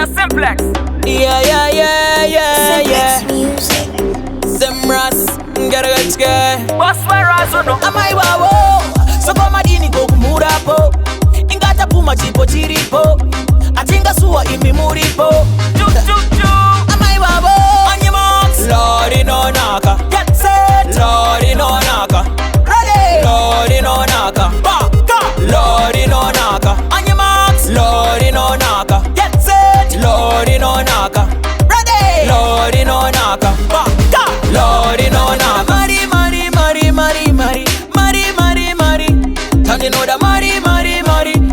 DJ Simplex. Yeah. Music. Semras, get scared. Boss Warazuno. Amai wawo, soko madini gokumurapo. Ingata puma chipo chiripo. Atinga suwa imi muripo. Amai wawo, Anyamax. Lordy no naka. Get set. Lordy no naka. Ready. Lordy no naka. Baka. Lordy no naka. Anyamax. Lordy no naka. Get set. Lordy no naka. Ready. Lordy no naka. Baka. Lordy no naka. Mari. Tell you know the Mari.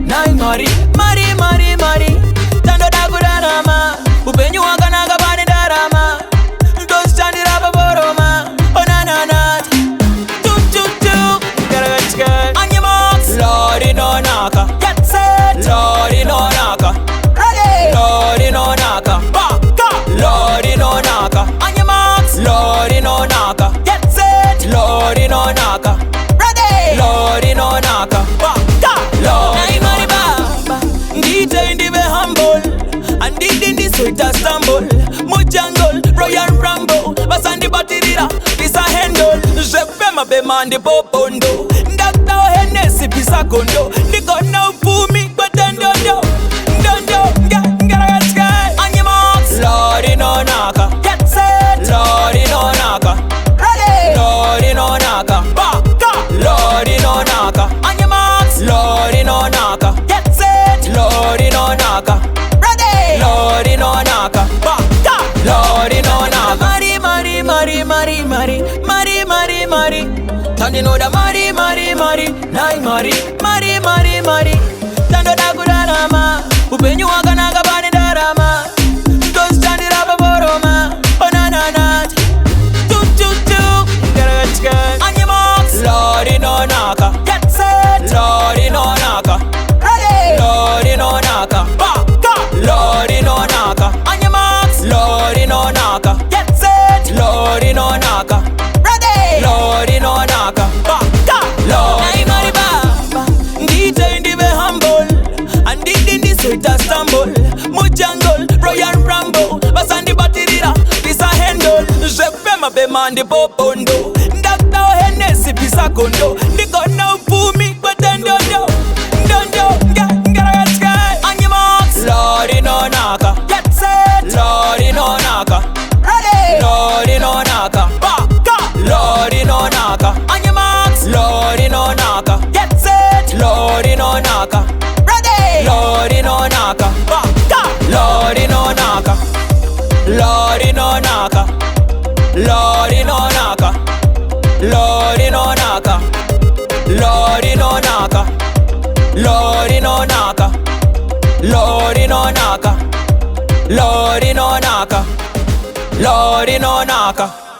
Nai Mari. Tando da gudanama. Upenyu wakanaga bani darama. Don't stand it up a boroma. Oh na. Get scared. On your marks. Lordy no naka. Get set. Lordy no naka. Ready. Lordy no naka. Baka. Lordy no naka. On your marks. Lordy no naka. Get set. Lordy no naka. Ready. Lordy no naka. Baka. Lordy no naka. DJ ndive humble. And did in the sweet stumble. Mujangol, Royal Rambo. Basandi batirira, pisa handle. Je fais ma bemande popondo. Ndakta Hennessy pisa kondo. Niko na ufumi kwa dondo. Get scared. On your marks. Lordy no naka. Get set. Lordy no naka. Ready. Lordy no naka. Baka. Lordy no naka. On your marks. Lordy no naka. Get set. Lordy no naka. Ready. Lordy no naka. Baka. Lordy no naka. Mari. Tando you know the Mari. Nai Mari. Tando da gudanama. Upenyu wakanaga bani darama. Don't stand it up a boroma. Oh na. Get scared. On your marks. Lordy no naka. Get set. Lordy no naka. Ready. Lordy no naka. Baka. Lordy no naka. On your marks. Lordy no naka. Get set. Lordy no naka. Ready. Lordy no naka. Baka. Lordy no naka. DJ ndive humble. And did in the sweet stumble. Mujangol, Royal Rambo. Basandi batirira, pisa handle. Je fais ma bemande popondo. Ndakta Hennessy pisa kondo. Niko na ufumi kwa dondo. Get scared. On your marks. Lordy no naka. Get set. Lordy no naka. Ready. Lordy no naka. Baka. Lordy no naka. On your marks. Lordy no naka. Get set. Lordy no naka. Ready. Lordy no naka. Baka. Lordy no naka. Lordy no naka. Lordy no naka. Lordy no naka. Lordy no naka. Lordy no naka. Lordy no naka. Lordy no naka. Lordy no naka.